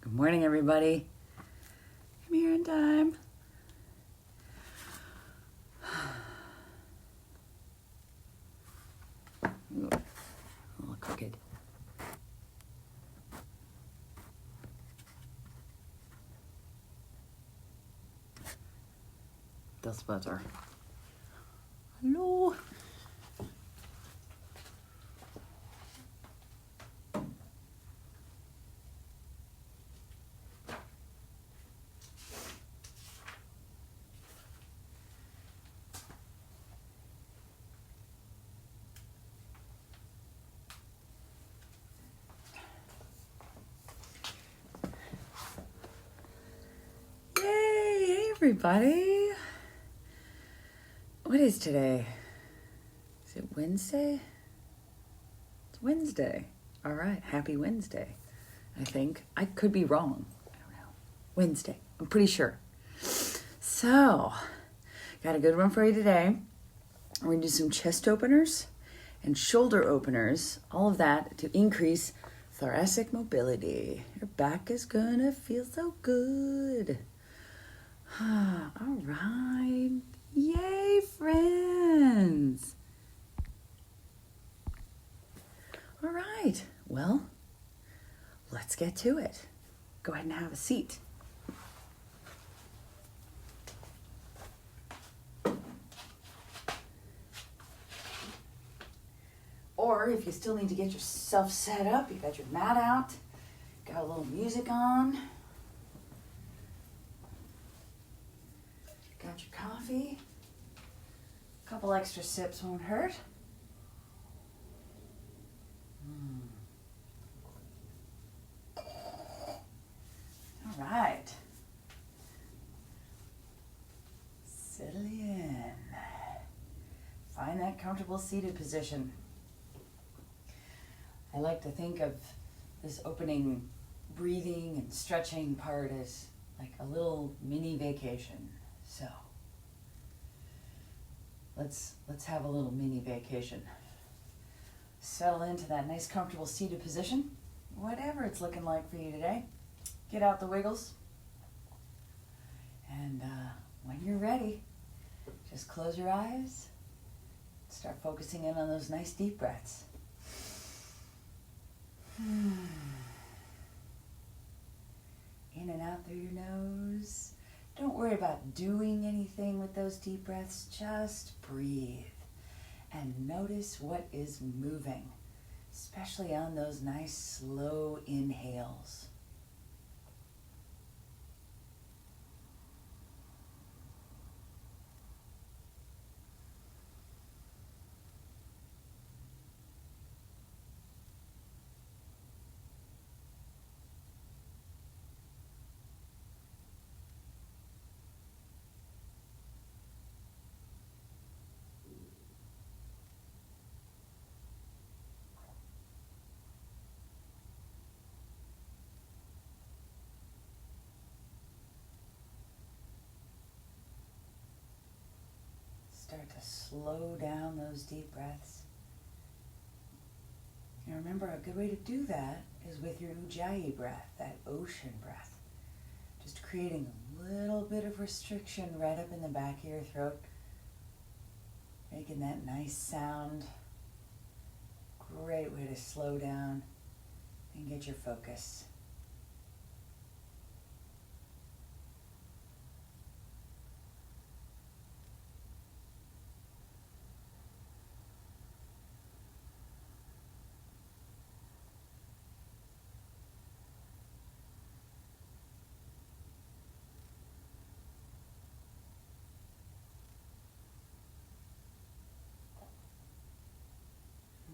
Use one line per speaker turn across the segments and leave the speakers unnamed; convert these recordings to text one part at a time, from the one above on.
Good morning, everybody. I'm here in time. Ooh, a little crooked. Does better. Hello. Hey, everybody. What is today? Is it Wednesday? It's Wednesday. All right, happy Wednesday, I think. I could be wrong. I don't know. Wednesday, I'm pretty sure. So, got a good one for you today. We're going to do some chest openers and shoulder openers, all of that to increase thoracic mobility. Your back is going to feel so good. All right. Yay, friends. All right. Well, let's get to it. Go ahead and have a seat. Or if you still need to get yourself set up, you got your mat out, got a little music on, got your coffee, a couple extra sips won't hurt. All right. Settle in. Find that comfortable seated position. I like to think of this opening breathing and stretching part as like a little mini vacation. So let's have a little mini vacation. Settle into that nice comfortable seated position, whatever it's looking like for you today. Get out the wiggles. And when you're ready, just close your eyes. Start focusing in on those nice deep breaths. In and out through your nose. Don't worry about doing anything with those deep breaths. Just breathe and notice what is moving, especially on those nice slow inhales. Start to slow down those deep breaths. And remember, a good way to do that is with your Ujjayi breath, that ocean breath. Just creating a little bit of restriction right up in the back of your throat. Making that nice sound. Great way to slow down and get your focus.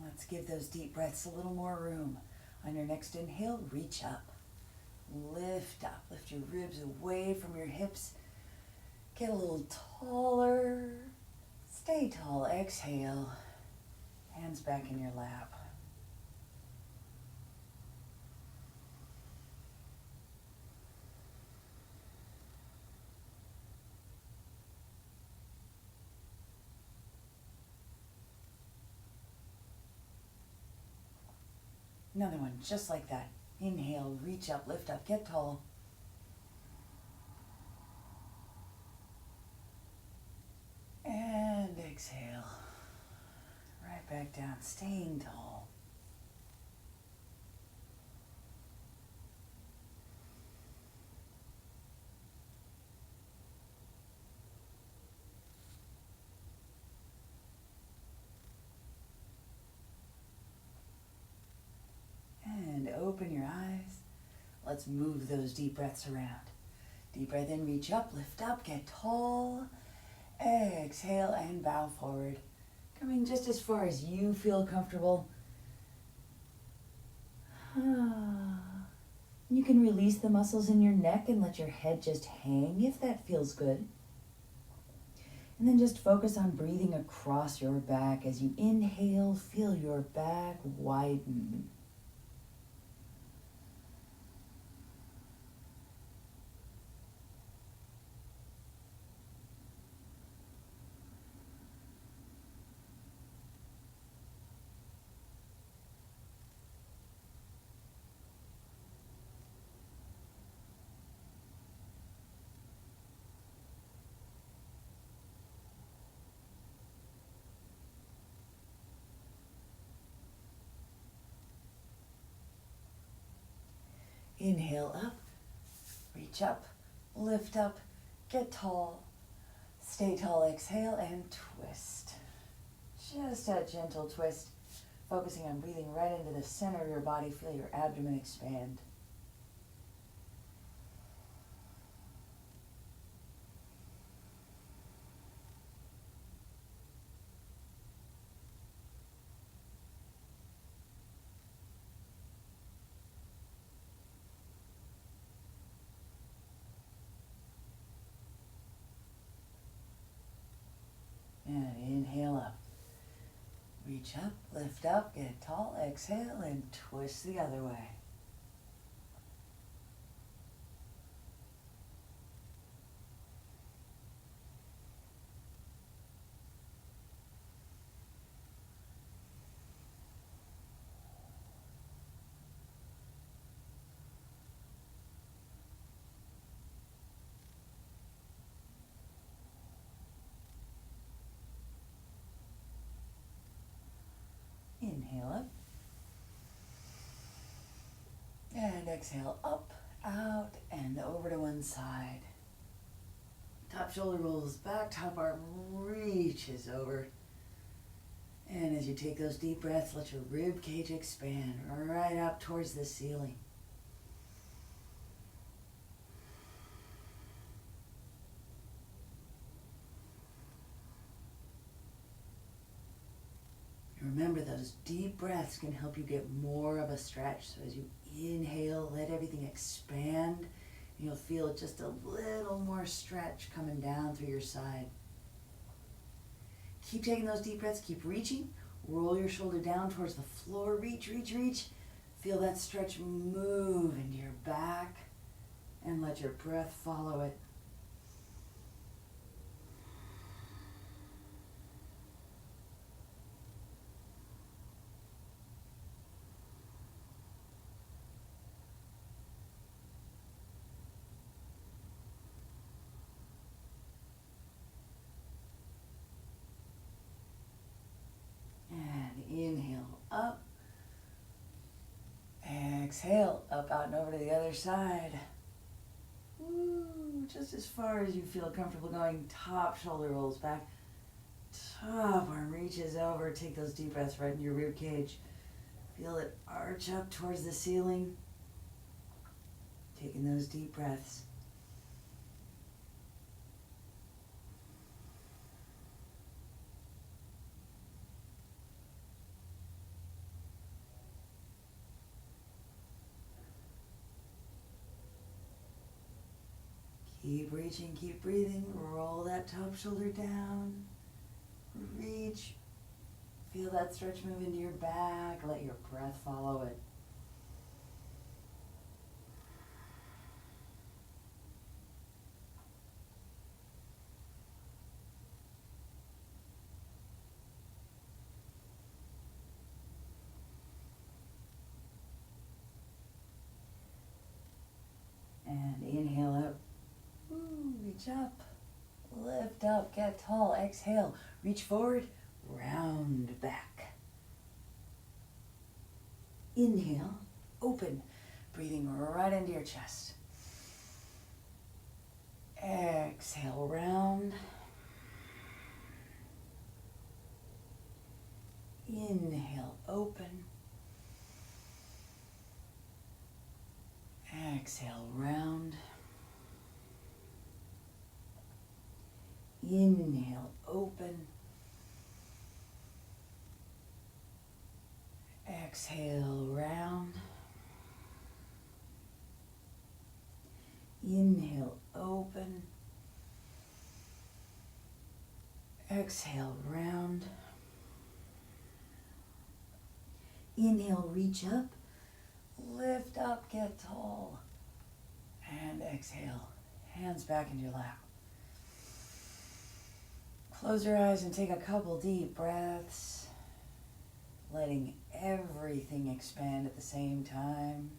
Let's give those deep breaths a little more room. On your next inhale, reach up. Lift up. Lift your ribs away from your hips. Get a little taller. Stay tall. Exhale. Hands back in your lap. Another one, just like that. Inhale, reach up, lift up, get tall. And exhale. Right back down, staying tall. And open your eyes. Let's move those deep breaths around. Deep breath in, reach up, lift up, get tall. Exhale and bow forward. Coming just as far as you feel comfortable. You can release the muscles in your neck and let your head just hang if that feels good. And then just focus on breathing across your back. As you inhale, feel your back widen. Inhale up, reach up, lift up, get tall, stay tall, exhale and twist. Just a gentle twist, focusing on breathing right into the center of your body. Feel your abdomen expand. And inhale up. Reach up, lift up, get tall, exhale, and twist the other way. Inhale up. And exhale up, out, and over to one side. Top shoulder rolls back, top arm reaches over. And as you take those deep breaths, let your rib cage expand right up towards the ceiling. Remember, those deep breaths can help you get more of a stretch. So as you inhale, let everything expand. And you'll feel just a little more stretch coming down through your side. Keep taking those deep breaths. Keep reaching. Roll your shoulder down towards the floor. Reach, reach, reach. Feel that stretch move into your back. And let your breath follow it. Inhale up, exhale up, out and over to the other side. Woo, just as far as you feel comfortable going. Top shoulder rolls back, top arm reaches over. Take those deep breaths right in your rib cage. Feel it arch up towards the ceiling. Taking those deep breaths. Keep reaching, keep breathing. Roll that top shoulder down. Reach. Feel that stretch move into your back. Let your breath follow it. reach up, lift up, get tall. Exhale, reach forward, round back. Inhale, open, breathing right into your chest. Exhale, round. Inhale, open. Exhale, round. Inhale, open. Exhale, round. Inhale, open. Exhale, round. Inhale, reach up. Lift up, get tall. And exhale, hands back into your lap. Close your eyes and take a couple deep breaths, letting everything expand at the same time.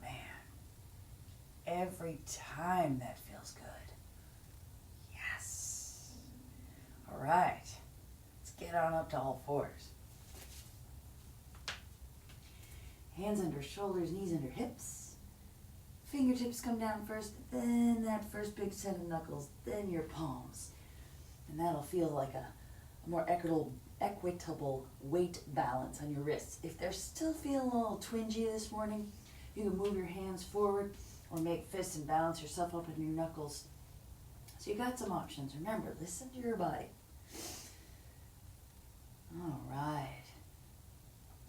Man, every time that feels good. Yes. All right, let's get on up to all fours. Hands under shoulders, knees under hips. Fingertips come down first, then that first big set of knuckles, then your palms. And that'll feel like a more equitable weight balance on your wrists. If they're still feeling a little twingy this morning, you can move your hands forward or make fists and balance yourself up on your knuckles. So you got some options. Remember, listen to your body. All right.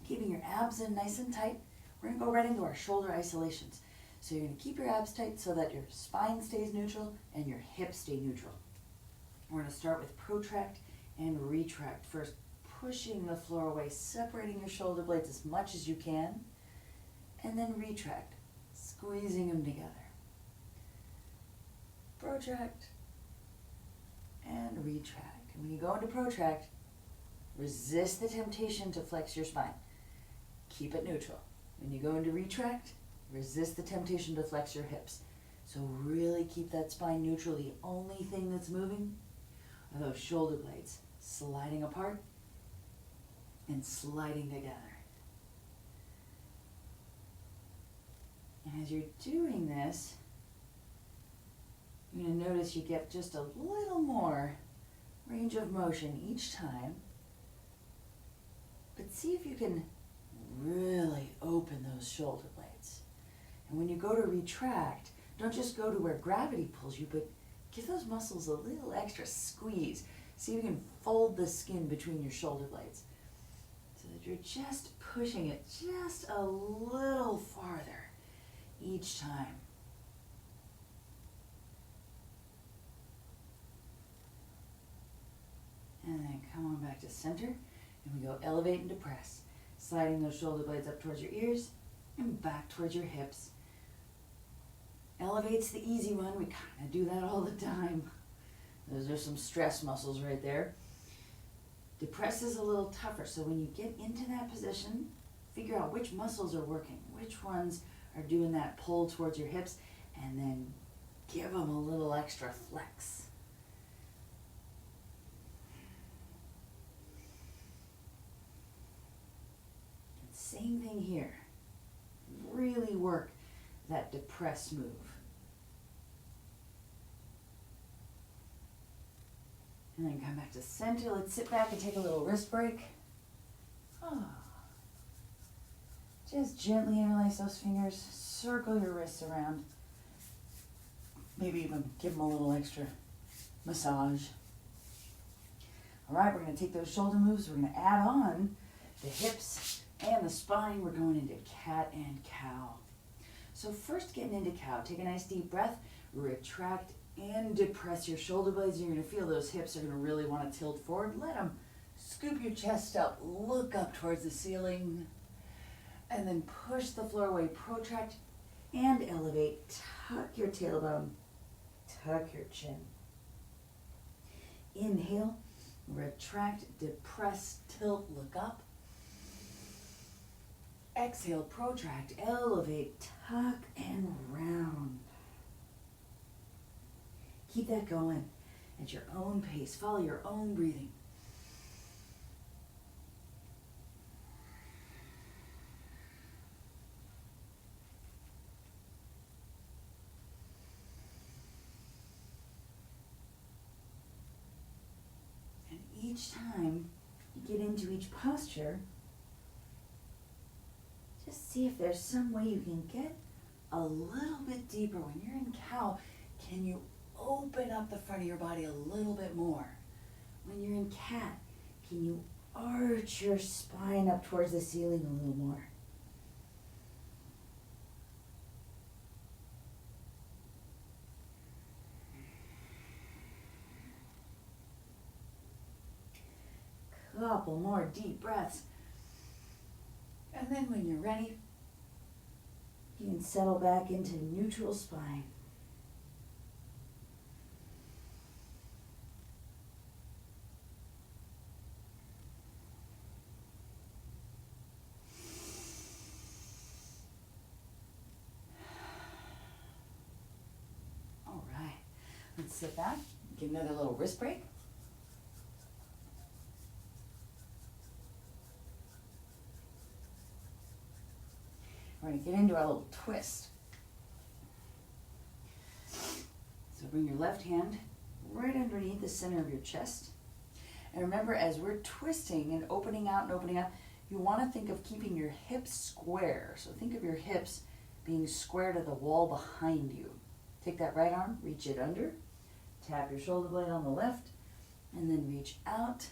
Keeping your abs in nice and tight, we're going to go right into our shoulder isolations. So you're going to keep your abs tight so that your spine stays neutral and your hips stay neutral. We're going to start with protract and retract. First, pushing the floor away, separating your shoulder blades as much as you can, and then retract, squeezing them together. Protract and retract. And when you go into protract, resist the temptation to flex your spine. Keep it neutral. When you go into retract, resist the temptation to flex your hips. So really keep that spine neutral. The only thing that's moving are those shoulder blades sliding apart and sliding together. And as you're doing this, you're going to notice you get just a little more range of motion each time. But see if you can really open those shoulder blades. And when you go to retract, don't just go to where gravity pulls you, but give those muscles a little extra squeeze. See if you can fold the skin between your shoulder blades so that you're just pushing it just a little farther each time. And then come on back to center, and we go elevate and depress, sliding those shoulder blades up towards your ears and back towards your hips. Elevate's the easy one. We kind of do that all the time. Those are some stress muscles right there. Depress is a little tougher, so when you get into that position, figure out which muscles are working, which ones are doing that pull towards your hips, and then give them a little extra flex. Same thing here. Really work that depress move. And then come back to center. Let's sit back and take a little wrist break. Just gently interlace those fingers. Circle your wrists around. Maybe even give them a little extra massage. All right, we're going to take those shoulder moves. We're going to add on the hips and the spine. We're going into cat and cow. So first, getting into cow, take a nice deep breath, retract and depress your shoulder blades. You're going to feel those hips are going to really want to tilt forward. Let them scoop your chest up, look up towards the ceiling, and then push the floor away. Protract and elevate. Tuck your tailbone, tuck your chin. Inhale, Retract, depress, tilt, look up. Exhale, protract, elevate, tuck, and round. Keep that going at your own pace. Follow your own breathing. And each time you get into each posture, just see if there's some way you can get a little bit deeper. When you're in cow, can you open up the front of your body a little bit more? When you're in cat, can you arch your spine up towards the ceiling a little more? Couple more deep breaths. And then when you're ready, you can settle back into neutral spine. All right, let's sit back, give another little wrist break. We're going to get into our little twist. So bring your left hand right underneath the center of your chest. And remember, as we're twisting and opening out, you want to think of keeping your hips square. So think of your hips being square to the wall behind you. Take that right arm, reach it under, tap your shoulder blade on the left, and then reach out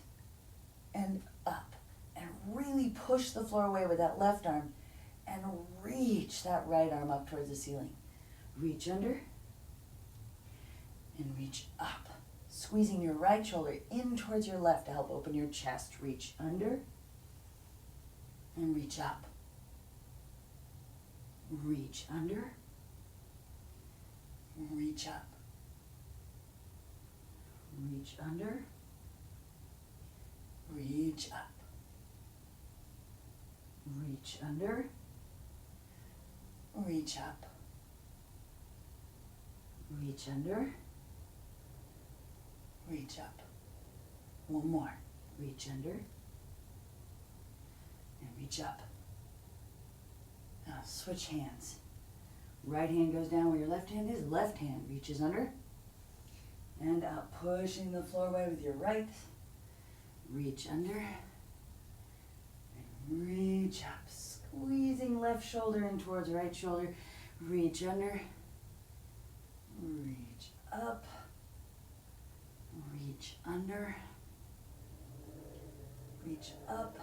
and up. And really push the floor away with that left arm and reach that right arm up towards the ceiling. Reach under and reach up. Squeezing your right shoulder in towards your left to help open your chest. Reach under and reach up. Reach under, reach up. Reach under, reach up. Reach under, reach up. Reach under, reach up. One more. Reach under and reach up. Now switch hands. Right hand goes down where your left hand is. Left hand reaches under and up, pushing the floor away with your right. Reach under and reach up. Squeezing left shoulder in towards right shoulder. Reach under, reach up, reach under, reach up,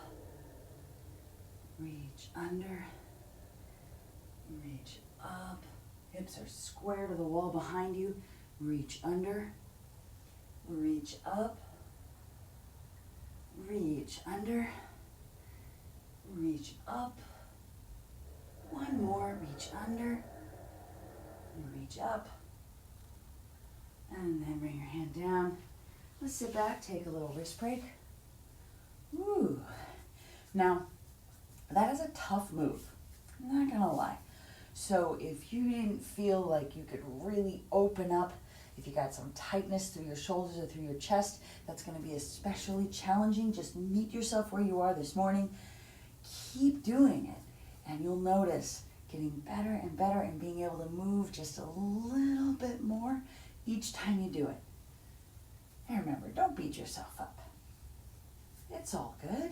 reach under, reach up. Hips are square to the wall behind you. Reach under, reach up, reach under, reach up. One more, reach under, and reach up. And then bring your hand down. Let's sit back, take a little wrist break. Woo. Now, that is a tough move. I'm not gonna lie. So if you didn't feel like you could really open up, if you got some tightness through your shoulders or through your chest, that's gonna be especially challenging. Just meet yourself where you are this morning. Keep doing it. And you'll notice getting better and better and being able to move just a little bit more each time you do it. And remember, don't beat yourself up. It's all good.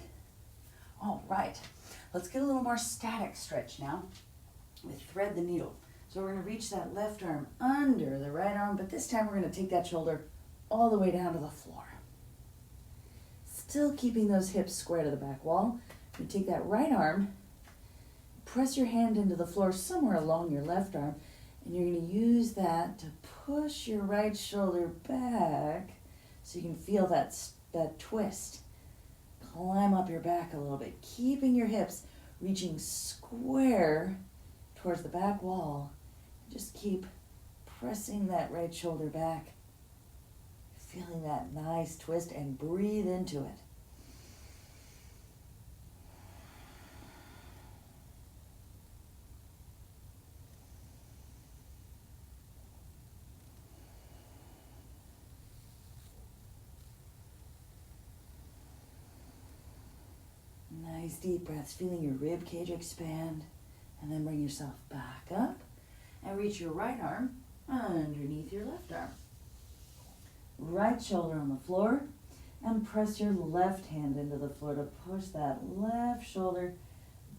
All right, let's get a little more static stretch now with thread the needle. So we're going to reach that left arm under the right arm, but this time we're going to take that shoulder all the way down to the floor. Still keeping those hips square to the back wall. You take that right arm, press your hand into the floor somewhere along your left arm, and you're going to use that to push your right shoulder back so you can feel that twist. Climb up your back a little bit, keeping your hips reaching square towards the back wall. Just keep pressing that right shoulder back. Feeling that nice twist and breathe into it. Nice deep breaths, feeling your rib cage expand, and then bring yourself back up and reach your right arm underneath your left arm. Right shoulder on the floor, and press your left hand into the floor to push that left shoulder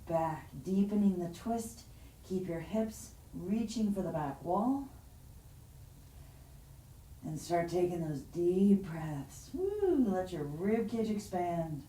back, deepening the twist. Keep your hips reaching for the back wall. And start taking those deep breaths. Woo, let your rib cage expand.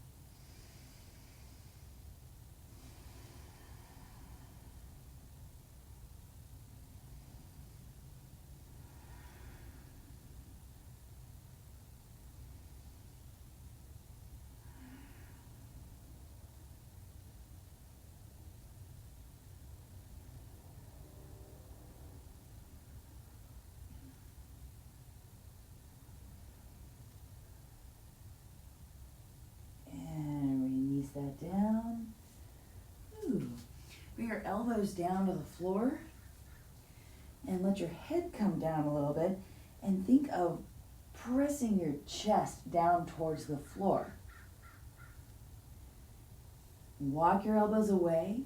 That down. Ooh. Bring your elbows down to the floor and let your head come down a little bit, and think of pressing your chest down towards the floor. Walk your elbows away.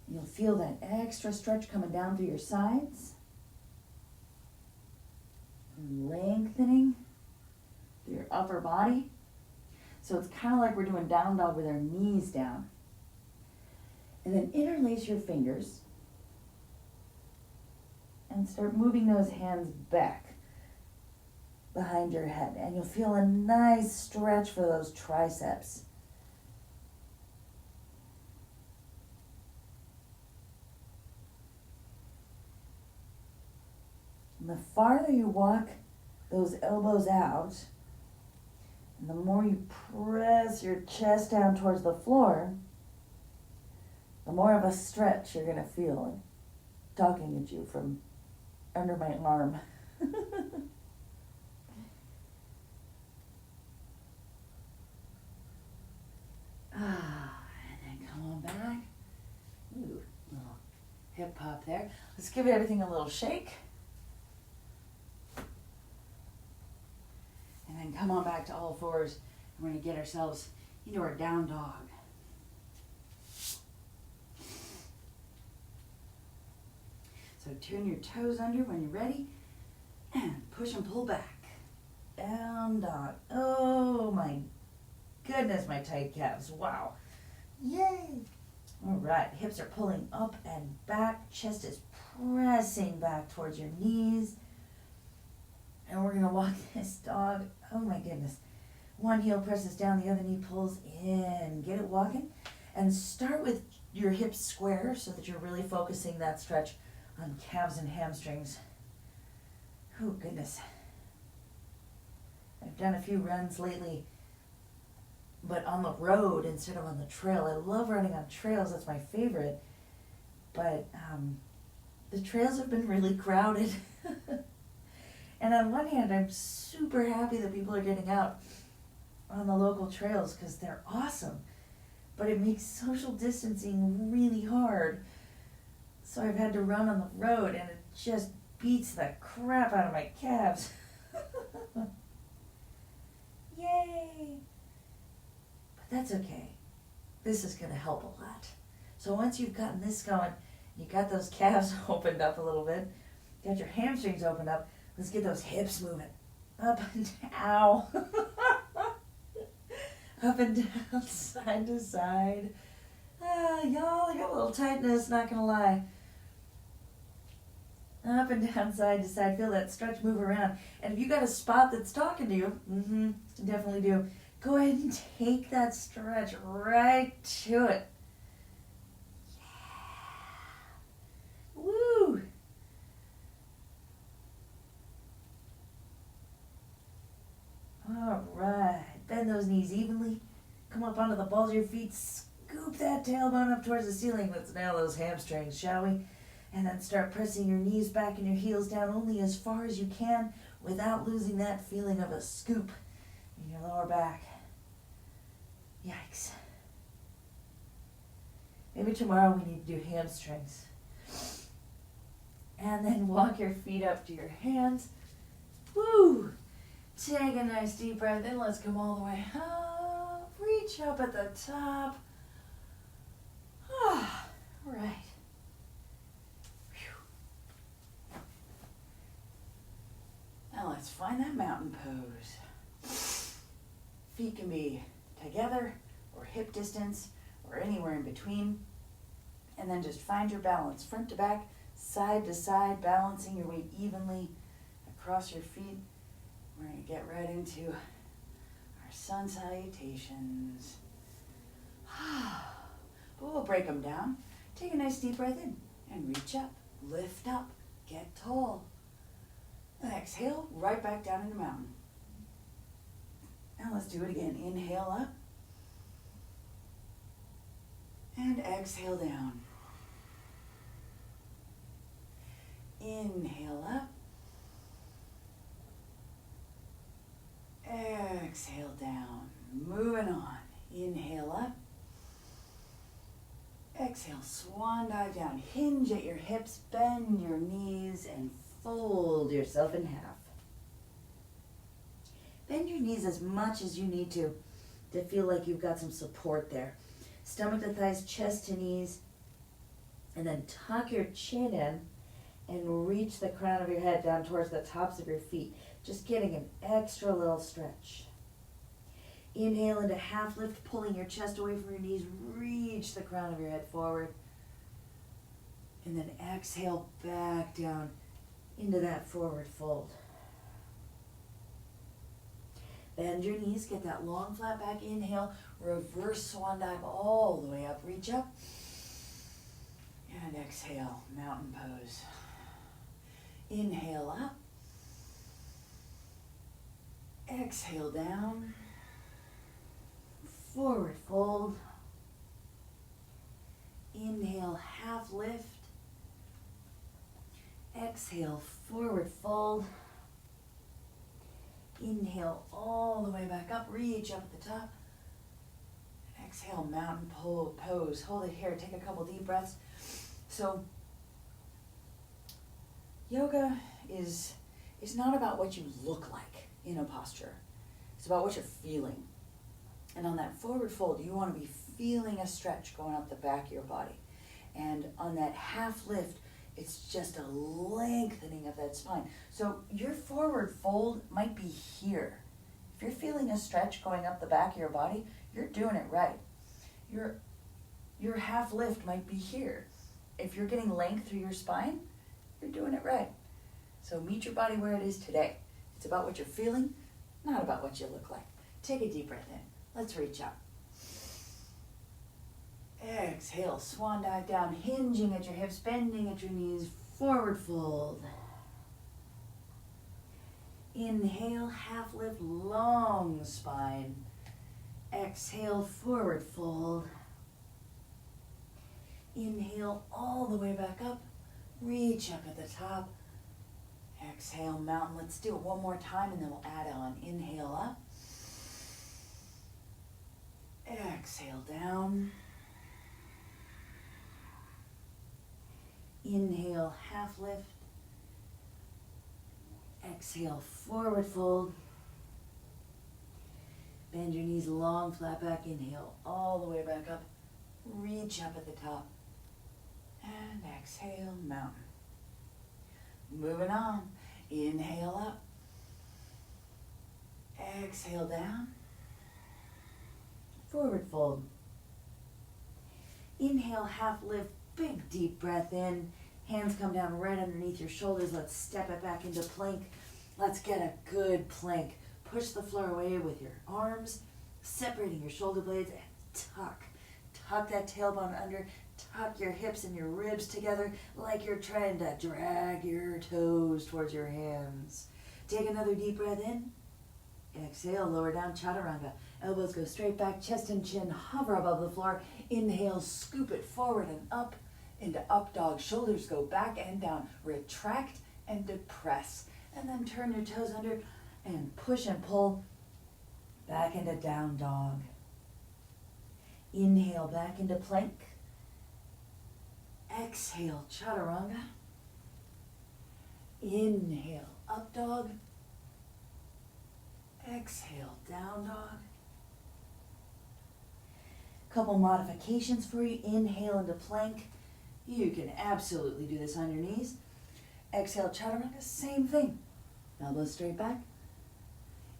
You'll feel that extra stretch coming down through your sides, lengthening through your upper body. So it's kind of like we're doing down dog with our knees down. And then interlace your fingers and start moving those hands back behind your head. And you'll feel a nice stretch for those triceps. And the farther you walk those elbows out, and the more you press your chest down towards the floor, the more of a stretch you're going to feel. I'm talking at you from under my arm. And then come on back. Ooh, little hip pop there. Let's give everything a little shake. And then come on back to all fours. We're going to get ourselves into our down dog. So turn your toes under when you're ready and push and pull back. Down dog. Oh my goodness, my tight calves. Wow. Yay. All right, hips are pulling up and back. Chest is pressing back towards your knees. And we're going to walk this dog. Oh my goodness. One heel presses down, the other knee pulls in. Get it walking. And start with your hips square so that you're really focusing that stretch on calves and hamstrings. Oh goodness. I've done a few runs lately, but on the road instead of on the trail. I love running on trails. That's my favorite. But the trails have been really crowded. And on one hand, I'm super happy that people are getting out on the local trails because they're awesome. But it makes social distancing really hard. So I've had to run on the road, and it just beats the crap out of my calves. Yay! But that's okay. This is going to help a lot. So once you've gotten this going, you got those calves opened up a little bit, got your hamstrings opened up, let's get those hips moving. Up and down. Up and down, side to side. Y'all, I got a little tightness, not going to lie. Up and down, side to side. Feel that stretch move around. And if you got a spot that's talking to you, definitely do. Go ahead and take that stretch right to it. Yeah. Woo! All right. Bend those knees evenly. Come up onto the balls of your feet. Scoop that tailbone up towards the ceiling. Let's nail those hamstrings, shall we? And then start pressing your knees back and your heels down only as far as you can
without losing that feeling of a scoop in your lower back. Yikes. Maybe tomorrow we need to do hamstrings. And then walk your feet up to your hands. Woo! Take a nice deep breath in. Let's come all the way up. Reach up at the top. Ah, right. Whew. Now let's find that mountain pose. Feet can be together or hip distance or anywhere in between. And then just find your balance, front to back, side to side, balancing your weight evenly across your feet. We're going to get right into our sun salutations. But we'll break them down. Take a nice deep breath in and reach up, lift up, get tall. And exhale, right back down in the mountain. Now let's do it again. Inhale up and exhale down. Inhale up. Exhale down. Moving on. Inhale up. Exhale, swan dive down. Hinge at your hips, bend your knees, and fold yourself in half. Bend your knees as much as you need to feel like you've got some support there. Stomach to thighs, chest to knees, and then tuck your chin in and reach the crown of your head down towards the tops of your feet. Just getting an extra little stretch. Inhale into half lift, pulling your chest away from your knees. Reach the crown of your head forward. And then exhale back down into that forward fold. Bend your knees, get that long flat back. Inhale, reverse swan dive all the way up. Reach up. And exhale, mountain pose. Inhale up. Exhale down. Forward fold. Inhale, half lift. Exhale, forward fold. Inhale all the way back up. Reach up at the top. Exhale, mountain pose. Hold it here. Take a couple deep breaths. So, yoga is not about what you look like in a posture. It's about what you're feeling. And on that forward fold, you want to be feeling a stretch going up the back of your body. And on that half lift, it's just a lengthening of that spine. So your forward fold might be here. If you're feeling a stretch going up the back of your body, you're doing it right. Your half lift might be here. If you're getting length through your spine, you're doing it right. So meet your body where it is today. It's about what you're feeling, not about what you look like. Take a deep breath in. Let's reach up. Exhale, swan dive down, hinging at your hips, bending at your knees, forward fold. Inhale, half lift, long spine. Exhale, forward fold. Inhale all the way back up, reach up at the top. Exhale, mountain. Let's do it one more time and then we'll add on. Inhale up. Exhale down. Inhale, half lift. Exhale, forward fold. Bend your knees long, flat back. Inhale all the way back up. Reach up at the top. And exhale, mountain. Moving on. Inhale up. Exhale down. Forward fold. Inhale, half lift, big deep breath in. Hands come down right underneath your shoulders. Let's step it back into plank. Let's get a good plank. Push the floor away with your arms, separating your shoulder blades, and tuck. Tuck that tailbone under. Tuck your hips and your ribs together like you're trying to drag your toes towards your hands. Take another deep breath in. Exhale, lower down, chaturanga. Elbows go straight back, chest and chin hover above the floor. Inhale, scoop it forward and up into up dog. Shoulders go back and down. Retract and depress. And then turn your toes under and push and pull back into down dog. Inhale back into plank. Exhale, chaturanga. Inhale, up dog. Exhale, down dog. Couple modifications for you. Inhale into plank. You can absolutely do this on your knees. Exhale, chaturanga, same thing. Elbows straight back.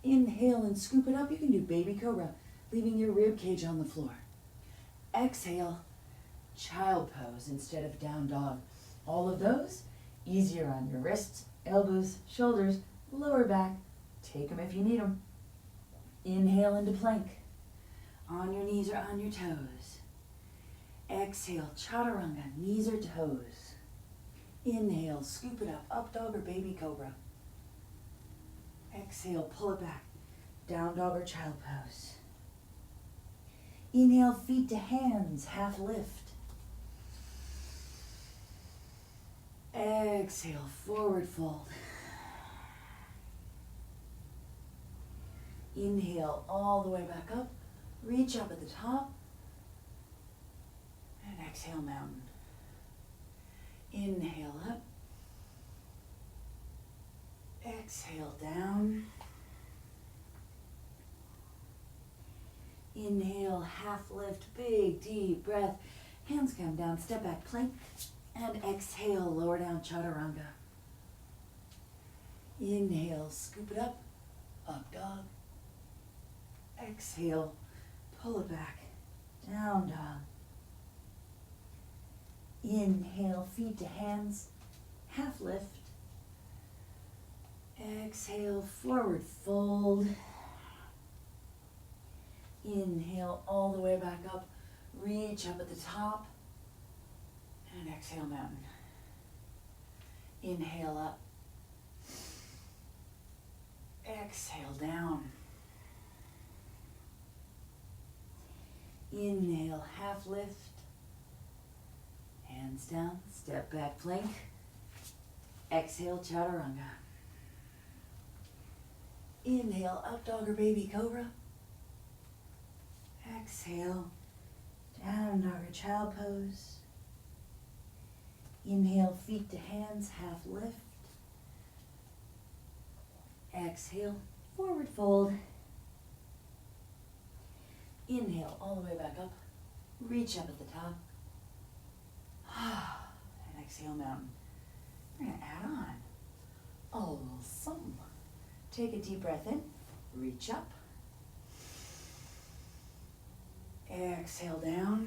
Inhale and scoop it up. You can do baby cobra, leaving your rib cage on the floor. Exhale, child pose instead of down dog. All of those easier on your wrists, elbows, shoulders, lower back. Take them if you need them. Inhale into plank. On your knees or on your toes. Exhale, chaturanga, knees or toes. Inhale, scoop it up dog or baby cobra. Exhale, pull it back, down dog or child pose. Inhale, feet to hands, half lift. Exhale, forward fold. Inhale all the way back up, reach up at the top, and exhale, mountain. Inhale up. Exhale down. Inhale, half lift, big deep breath. Hands come down, step back, plank. And exhale, lower down, chaturanga. Inhale, scoop it up dog. Exhale, pull it back, down dog. Inhale, feet to hands, half lift. Exhale, forward fold. Inhale all the way back up, reach up at the top. And exhale, mountain. Inhale up. Exhale down. Inhale, half lift. Hands down, step back plank. Exhale, chaturanga. Inhale, up dog or baby cobra. Exhale, down dog or child pose. Inhale, feet to hands, half lift. Exhale, forward fold. Inhale, all the way back up. Reach up at the top. And exhale, mountain. We're going to add on a little something. Take a deep breath in. Reach up. Exhale down.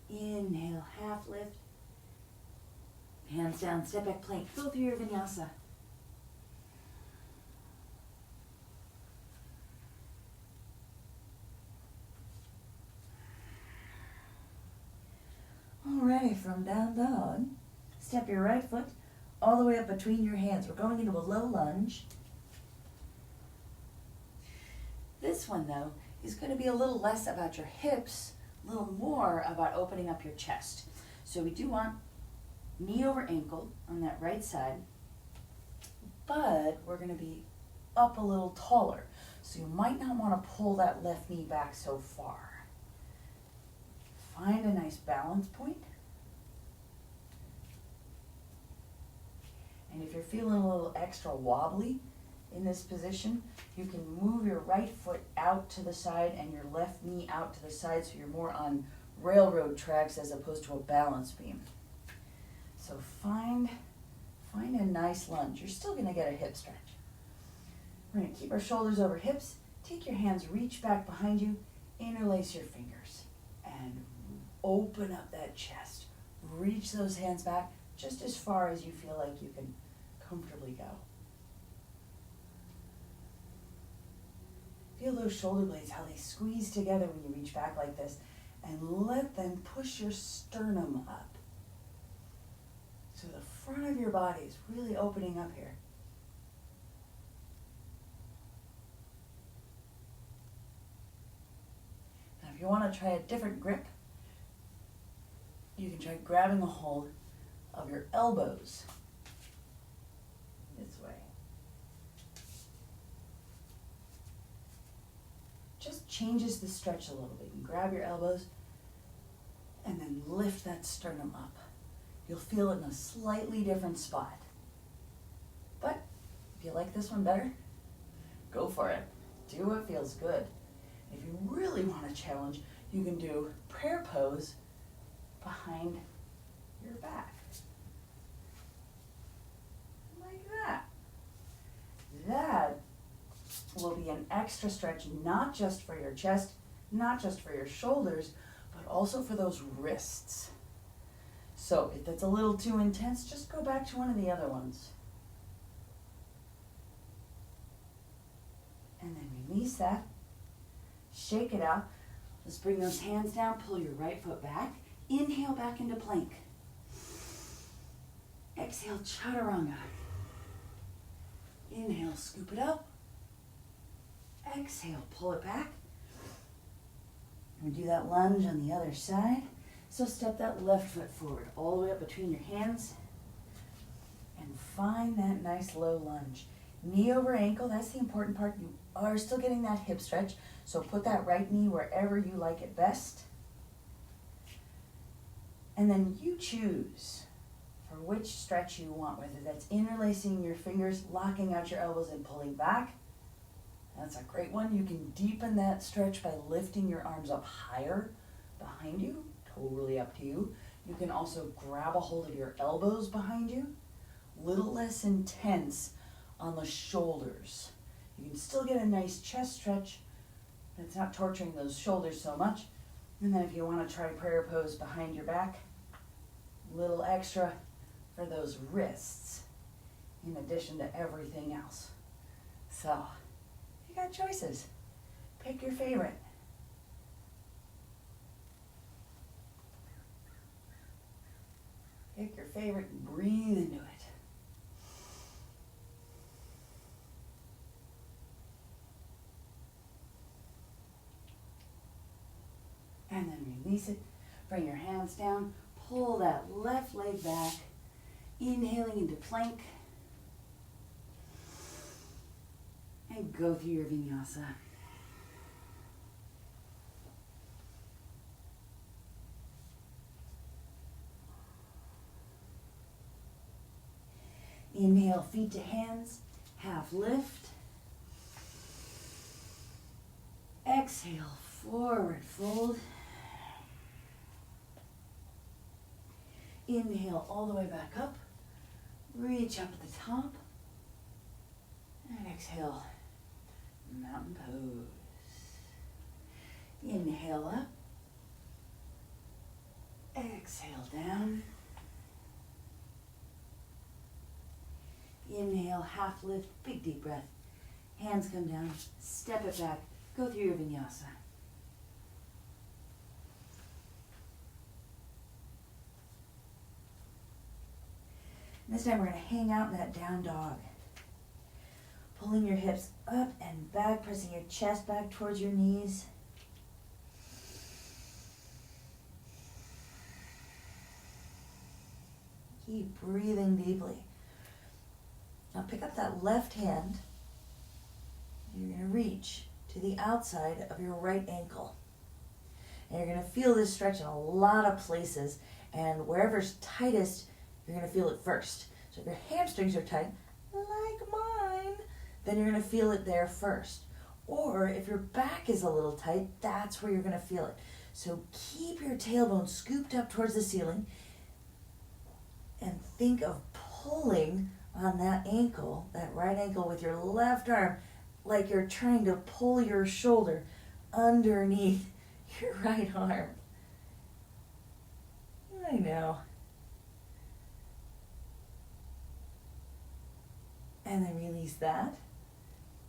Inhale, half lift. Hands down, step back plank. Go through your vinyasa. Alright, from down dog, step your right foot all the way up between your hands. We're going into a low lunge. This one, though, is going to be a little less about your hips, a little more about opening up your chest. So we do want knee over ankle on that right side, but we're going to be up a little taller. So you might not want to pull that left knee back so far. Find a nice balance point. And if you're feeling a little extra wobbly in this position, you can move your right foot out to the side and your left knee out to the side so you're more on railroad tracks as opposed to a balance beam. So find a nice lunge. You're still going to get a hip stretch. We're going to keep our shoulders over hips. Take your hands, reach back behind you, interlace your fingers, and open up that chest. Reach those hands back just as far as you feel like you can comfortably go. Feel those shoulder blades, how they squeeze together when you reach back like this, and let them push your sternum up. So the front of your body is really opening up here. Now if you want to try a different grip, you can try grabbing a hold of your elbows this way. Just changes the stretch a little bit. You can grab your elbows and then lift that sternum up. You'll feel it in a slightly different spot. But if you like this one better, go for it. Do what feels good. If you really want a challenge, you can do prayer pose behind your back. Like that. That will be an extra stretch, not just for your chest, not just for your shoulders, but also for those wrists. So if that's a little too intense, just go back to one of the other ones. And then release that. Shake it out. Let's bring those hands down. Pull your right foot back. Inhale back into plank. Exhale, chaturanga. Inhale, scoop it up. Exhale, pull it back. And we do that lunge on the other side. So step that left foot forward, all the way up between your hands. And find that nice low lunge. Knee over ankle, that's the important part. You are still getting that hip stretch. So put that right knee wherever you like it best. And then you choose for which stretch you want, whether that's interlacing your fingers, locking out your elbows and pulling back. That's a great one. You can deepen that stretch by lifting your arms up higher behind you. Totally up to you. You can also grab a hold of your elbows behind you. Little less intense on the shoulders. You can still get a nice chest stretch, but it's not torturing those shoulders so much. And then if you want to try prayer pose behind your back, little extra for those wrists in addition to everything else. So, you got choices. Pick your favorite. Pick your favorite and breathe into it. And then release it. Bring your hands down. Pull that left leg back. Inhaling into plank. And go through your vinyasa. Inhale, feet to hands, half lift. Exhale, forward fold. Inhale all the way back up. Reach up to the top. And exhale, mountain pose. Inhale up. Exhale down. Inhale, half lift, big deep breath. Hands come down, step it back, go through your vinyasa. And this time we're going to hang out in that down dog. Pulling your hips up and back, pressing your chest back towards your knees. Keep breathing deeply. Now pick up that left hand. You're going to reach to the outside of your right ankle. And you're going to feel this stretch in a lot of places. And wherever's tightest, you're going to feel it first. So if your hamstrings are tight, like mine, then you're going to feel it there first. Or if your back is a little tight, that's where you're going to feel it. So keep your tailbone scooped up towards the ceiling. And think of pulling on that ankle, that right ankle with your left arm, like you're trying to pull your shoulder underneath your right arm. I know. And then release that.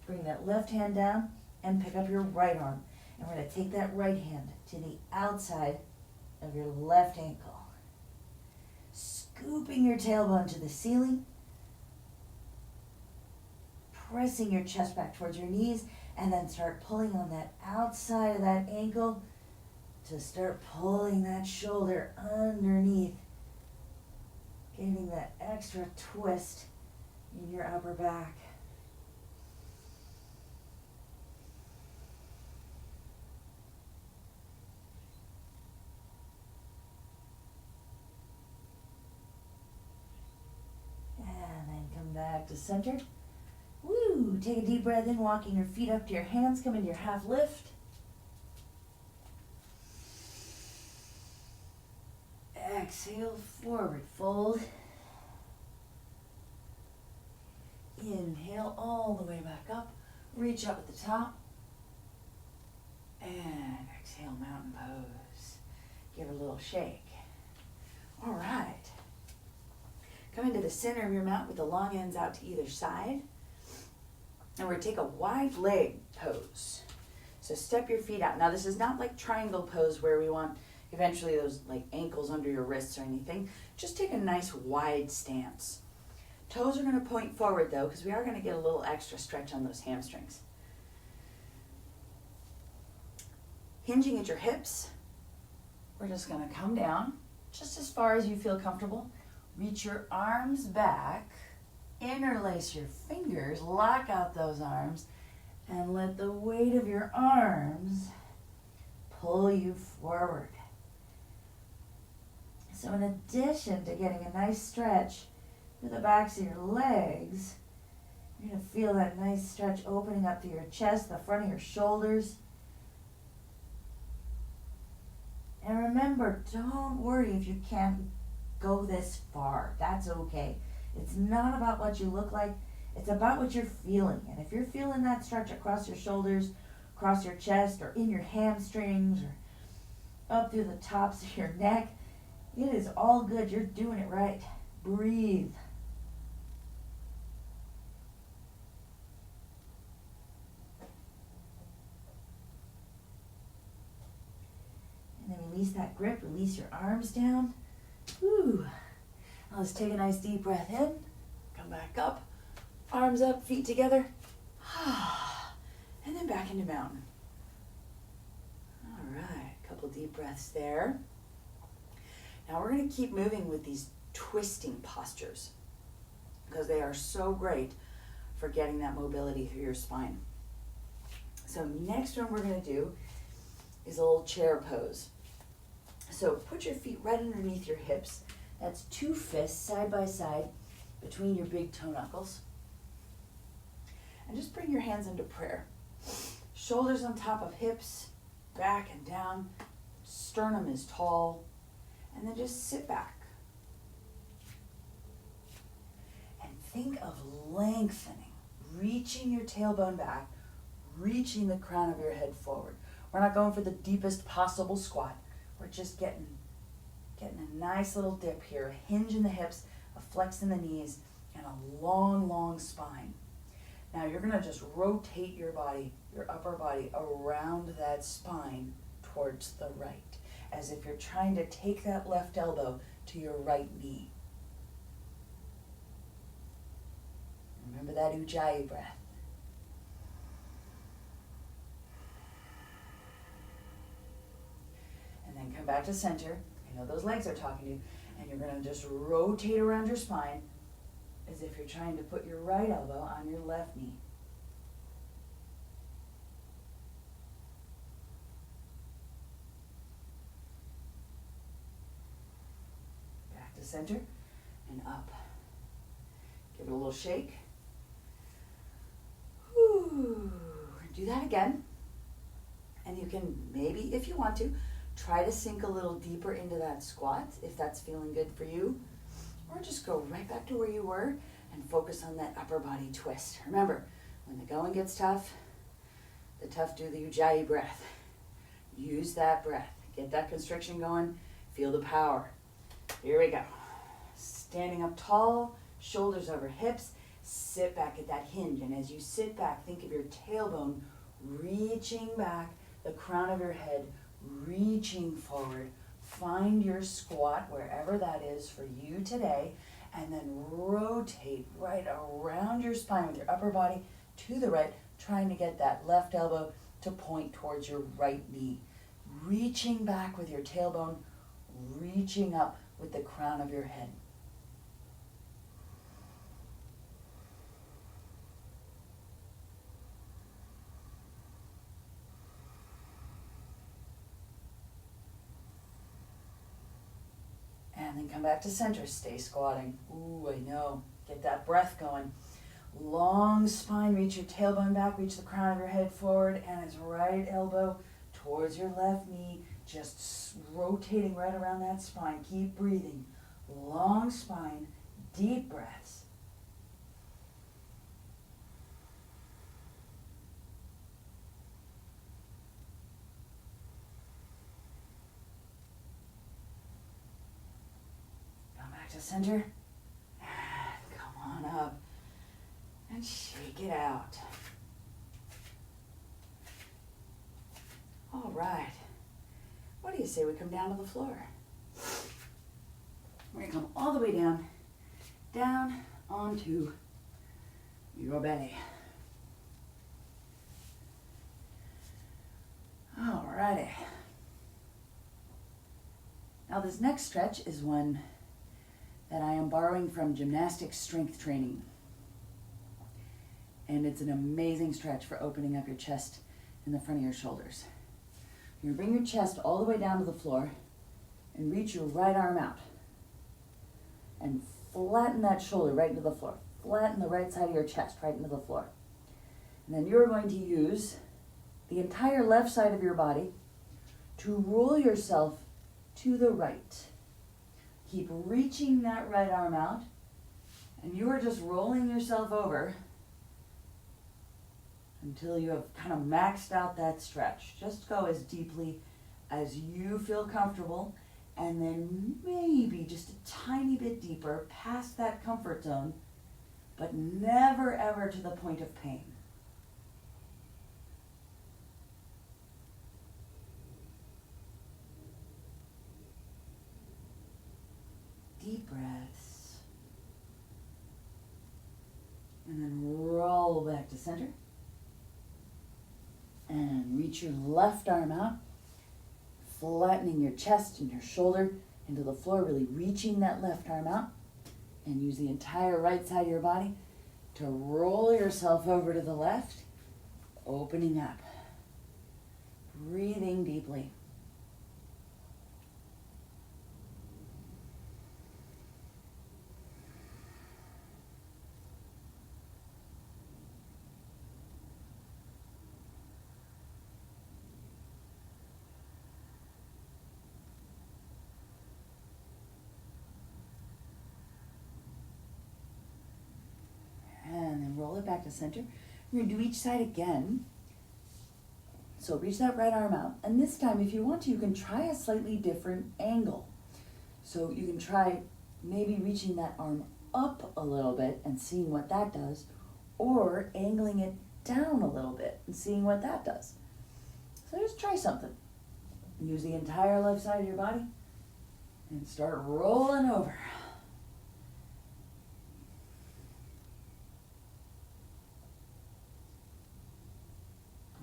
Bring that left hand down and pick up your right arm. And we're going to take that right hand to the outside of your left ankle. Scooping your tailbone to the ceiling. Pressing your chest back towards your knees, and then start pulling on that outside of that ankle to start pulling that shoulder underneath. Getting that extra twist in your upper back. And then come back to center. Woo! Take a deep breath in, walking your feet up to your hands, come into your half lift. Exhale, forward fold. Inhale all the way back up. Reach up at the top. And exhale, mountain pose. Give it a little shake. All right. Come into the center of your mat with the long ends out to either side. And we're going to take a wide leg pose. So step your feet out. Now this is not like triangle pose where we want eventually those like ankles under your wrists or anything. Just take a nice wide stance. Toes are going to point forward though, because we are going to get a little extra stretch on those hamstrings. Hinging at your hips, we're just going to come down just as far as you feel comfortable. Reach your arms back, interlace your fingers, lock out those arms, and let the weight of your arms pull you forward. So in addition to getting a nice stretch through the backs of your legs, you're going to feel that nice stretch opening up to your chest, the front of your shoulders. And remember, don't worry if you can't go this far. That's okay. It's not about what you look like. It's about what you're feeling. And if you're feeling that stretch across your shoulders, across your chest, or in your hamstrings, or up through the tops of your neck, it is all good. You're doing it right. Breathe. And then release that grip. Release your arms down. Whew. Now let's take a nice deep breath in. Come back up. Arms up, feet together. And then back into mountain. All right, a couple deep breaths there. Now we're going to keep moving with these twisting postures because they are so great for getting that mobility through your spine. So next one we're going to do is a little chair pose. So put your feet right underneath your hips. That's 2 fists side by side between your big toe knuckles. And just bring your hands into prayer. Shoulders on top of hips, back and down. Sternum is tall. And then just sit back. And think of lengthening, reaching your tailbone back, reaching the crown of your head forward. We're not going for the deepest possible squat. We're just getting a nice little dip here, a hinge in the hips, a flex in the knees, and a long, long spine. Now you're going to just rotate your body, your upper body, around that spine towards the right, as if you're trying to take that left elbow to your right knee. Remember that Ujjayi breath. And then come back to center. I know those legs are talking to you. And you're going to just rotate around your spine as if you're trying to put your right elbow on your left knee. Back to center and up. Give it a little shake. Whew. Do that again. And you can maybe, if you want to, try to sink a little deeper into that squat if that's feeling good for you. Or just go right back to where you were and focus on that upper body twist. Remember, when the going gets tough, the tough do the Ujjayi breath. Use that breath. Get that constriction going. Feel the power. Here we go. Standing up tall, shoulders over hips. Sit back at that hinge. And as you sit back, think of your tailbone reaching back, the crown of your head reaching forward. Find your squat wherever that is for you today, and then rotate right around your spine with your upper body to the right, trying to get that left elbow to point towards your right knee. Reaching back with your tailbone, reaching up with the crown of your head. And then come back to center. Stay squatting. Ooh, I know. Get that breath going. Long spine. Reach your tailbone back. Reach the crown of your head forward. And his right elbow towards your left knee. Just rotating right around that spine. Keep breathing. Long spine. Deep breaths. To center, and come on up and shake it out. All right, what do you say we come down to the floor? We're gonna come all the way down onto your belly. All righty. Now this next stretch is one that I am borrowing from gymnastics strength training. And it's an amazing stretch for opening up your chest and the front of your shoulders. You're gonna bring your chest all the way down to the floor and reach your right arm out. And flatten that shoulder right into the floor. Flatten the right side of your chest right into the floor. And then you're going to use the entire left side of your body to roll yourself to the right. Keep reaching that right arm out, and you are just rolling yourself over until you have kind of maxed out that stretch. Just go as deeply as you feel comfortable, and then maybe just a tiny bit deeper past that comfort zone, but never ever to the point of pain. Deep breaths. And then roll back to center. And reach your left arm out, flattening your chest and your shoulder into the floor, really reaching that left arm out. And use the entire right side of your body to roll yourself over to the left, opening up. Breathing deeply. And then roll it back to center. We're going to do each side again. So reach that right arm out. And this time, if you want to, you can try a slightly different angle. So you can try maybe reaching that arm up a little bit and seeing what that does, or angling it down a little bit and seeing what that does. So just try something. Use the entire left side of your body and start rolling over.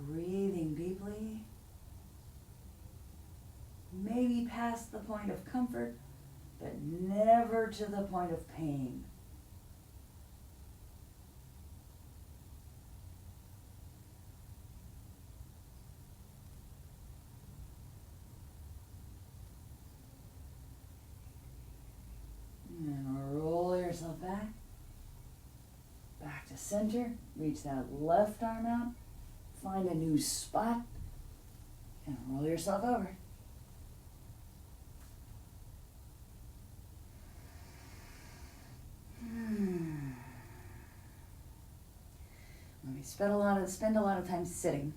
Breathing deeply, maybe past the point of comfort, but never to the point of pain. And roll yourself back to center, reach that left arm out. Find a new spot and roll yourself over. When we spend a lot of time sitting,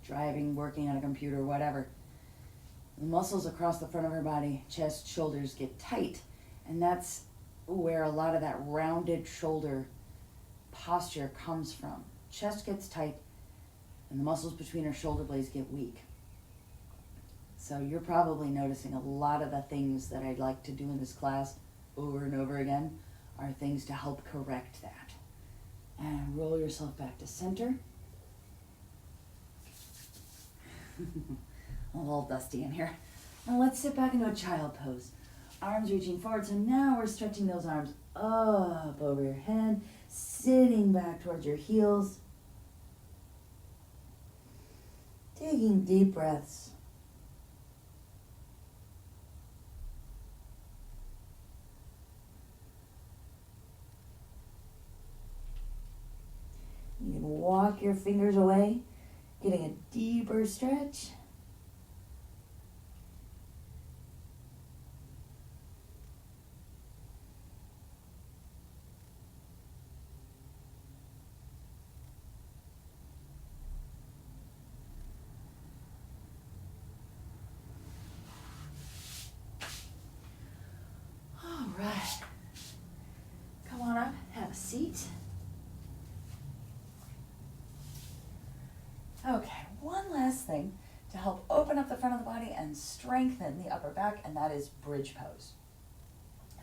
driving, working on a computer, whatever, the muscles across the front of our body, chest, shoulders get tight, and that's where a lot of that rounded shoulder posture comes from. Chest gets tight, and the muscles between our shoulder blades get weak. So you're probably noticing a lot of the things that I'd like to do in this class over and over again are things to help correct that. And roll yourself back to center. A little dusty in here. Now let's sit back into a child pose. Arms reaching forward, so now we're stretching those arms up over your head, sitting back towards your heels. Taking deep breaths. walk your fingers away, getting a deeper stretch. All right. Come on up, have a seat. Okay, one last thing to help open up the front of the body and strengthen the upper back, and that is bridge pose.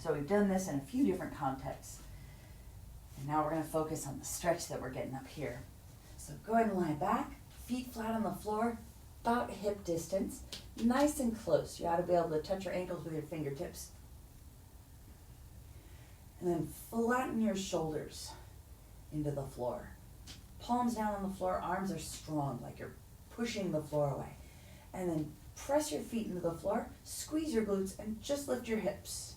So we've done this in a few different contexts. And now we're going to focus on the stretch that we're getting up here. So go ahead and lie back, feet flat on the floor, about hip distance, nice and close. You ought to be able to touch your ankles with your fingertips. And then flatten your shoulders into the floor. Palms down on the floor, arms are strong, like you're pushing the floor away. And then press your feet into the floor, squeeze your glutes, and just lift your hips.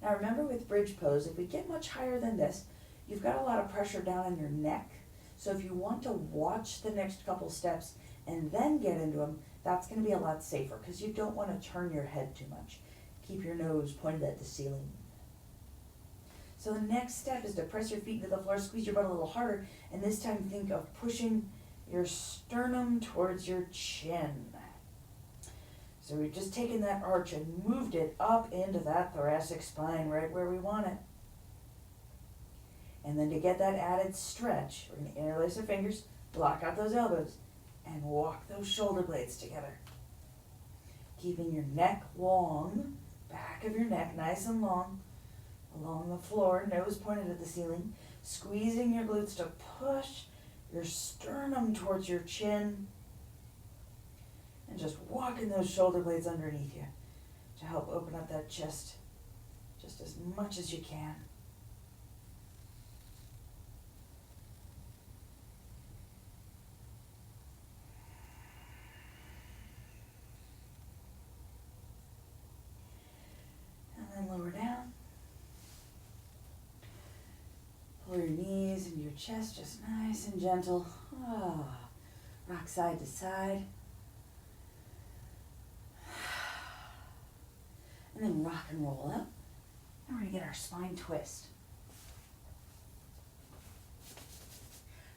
Now remember with bridge pose, if we get much higher than this, you've got a lot of pressure down on your neck. So if you want to watch the next couple steps and then get into them, that's going to be a lot safer because you don't want to turn your head too much. Keep your nose pointed at the ceiling. So the next step is to press your feet into the floor, squeeze your butt a little harder, and this time think of pushing your sternum towards your chin. So we've just taken that arch and moved it up into that thoracic spine right where we want it. And then to get that added stretch, we're going to interlace our fingers, block out those elbows, and walk those shoulder blades together. Keeping your neck long, back of your neck nice and long, along the floor, nose pointed at the ceiling, squeezing your glutes to push your sternum towards your chin, and just walking those shoulder blades underneath you to help open up that chest just as much as you can. And then lower down. Pull your knees into your chest just nice and gentle. Ah, rock side to side. And then rock and roll up. And we're going to get our spine twist.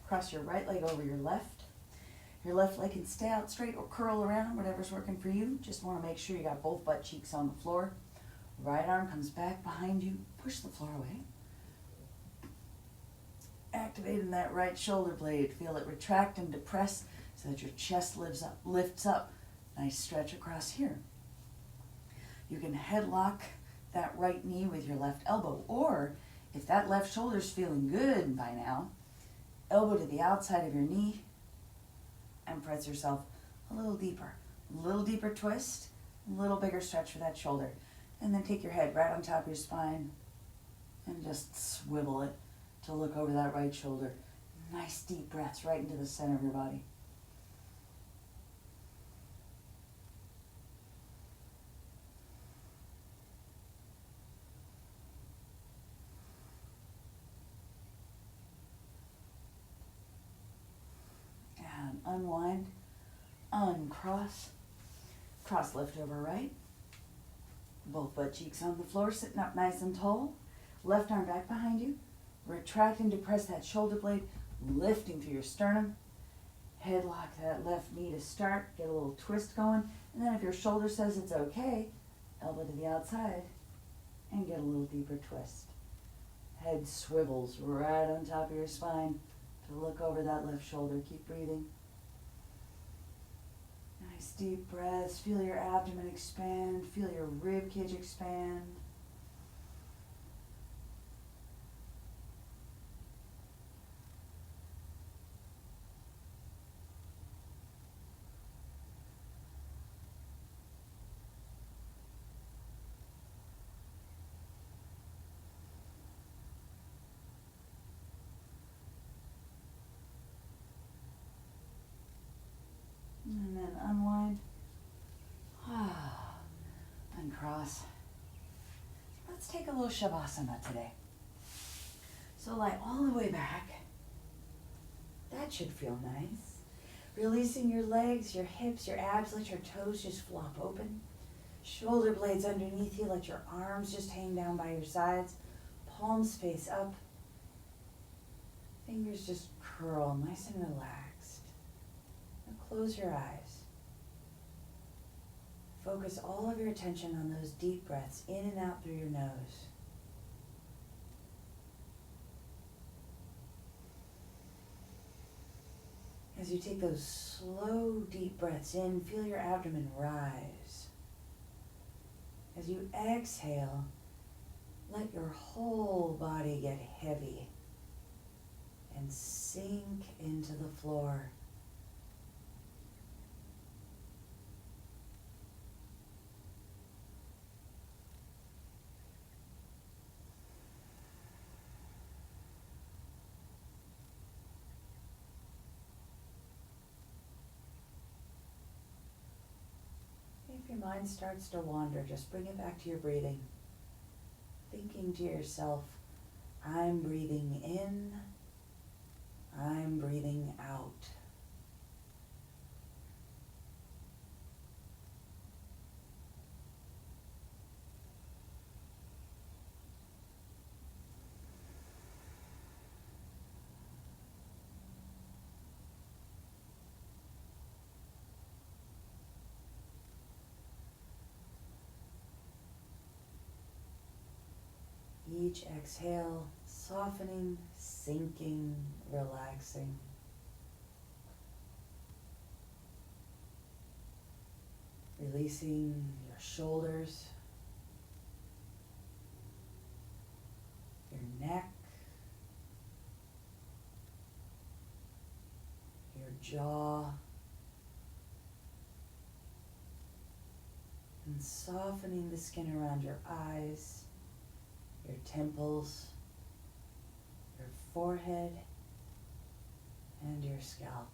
Cross your right leg over your left. Your left leg can stay out straight or curl around, whatever's working for you. Just want to make sure you got both butt cheeks on the floor. Right arm comes back behind you. Push the floor away. Activating that right shoulder blade. Feel it retract and depress so that your chest lifts up. Nice stretch across here. You can headlock that right knee with your left elbow, or if that left shoulder's feeling good by now, elbow to the outside of your knee and press yourself a little deeper twist, a little bigger stretch for that shoulder. And then take your head right on top of your spine and just swivel it to look over that right shoulder. Nice deep breaths right into the center of your body. And unwind, uncross, cross left over right. Both butt cheeks on the floor, sitting up nice and tall. Left arm back behind you. Retract and depress that shoulder blade, lifting through your sternum. Headlock that left knee to start. Get a little twist going. And then if your shoulder says it's okay, elbow to the outside and get a little deeper twist. Head swivels right on top of your spine to look over that left shoulder. Keep breathing. Nice deep breaths. Feel your abdomen expand. Feel your rib cage expand. And then unwind. Uncross. Let's take a little Shavasana today. So lie all the way back. That should feel nice. Releasing your legs, your hips, your abs, let your toes just flop open. Shoulder blades underneath you, let your arms just hang down by your sides. Palms face up. Fingers just curl, nice and relaxed. Now close your eyes. Focus all of your attention on those deep breaths in and out through your nose. As you take those slow, deep breaths in, feel your abdomen rise. As you exhale, let your whole body get heavy and sink into the floor. If your mind starts to wander, just bring it back to your breathing. Thinking to yourself, I'm breathing in, I'm breathing out. Each exhale, softening, sinking, relaxing. Releasing your shoulders, your neck, your jaw, and softening the skin around your eyes, your temples, your forehead, and your scalp.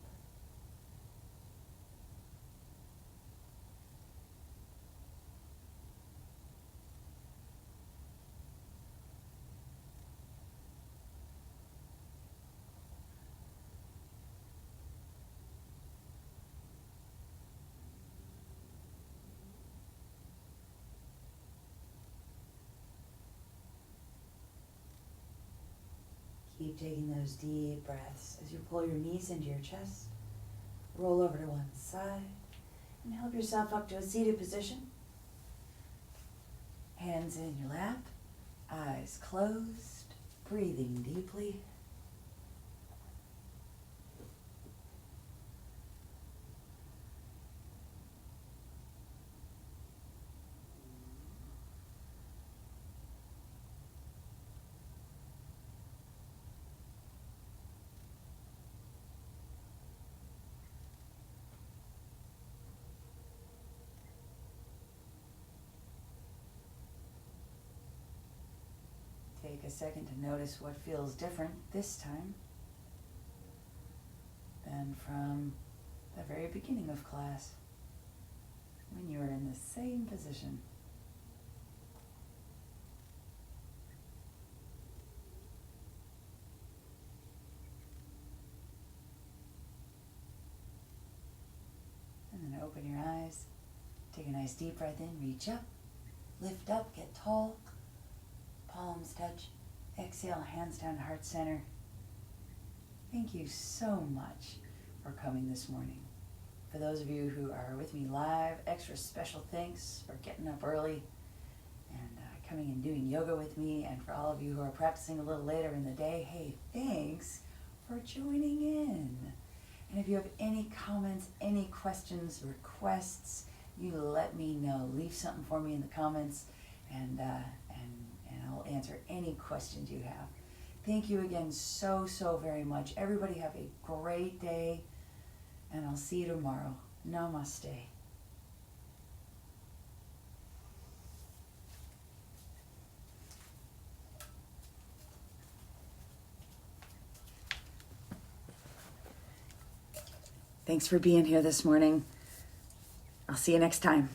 Keep taking those deep breaths as you pull your knees into your chest, roll over to one side, and help yourself up to a seated position. Hands in your lap, eyes closed, breathing deeply. Take a second to notice what feels different this time than from the very beginning of class, when you were in the same position. And then open your eyes, take a nice deep breath in, reach up, lift up, get tall. Palms touch. Exhale, hands down to heart center. Thank you so much for coming this morning. For those of you who are with me live, extra special thanks for getting up early and coming and doing yoga with me. And for all of you who are practicing a little later in the day, hey, thanks for joining in. And if you have any comments, any questions, requests, you let me know. Leave something for me in the comments, and I'll answer any questions you have. Thank you again so very much. Everybody have a great day, and I'll see you tomorrow. Namaste. Thanks for being here this morning. I'll see you next time.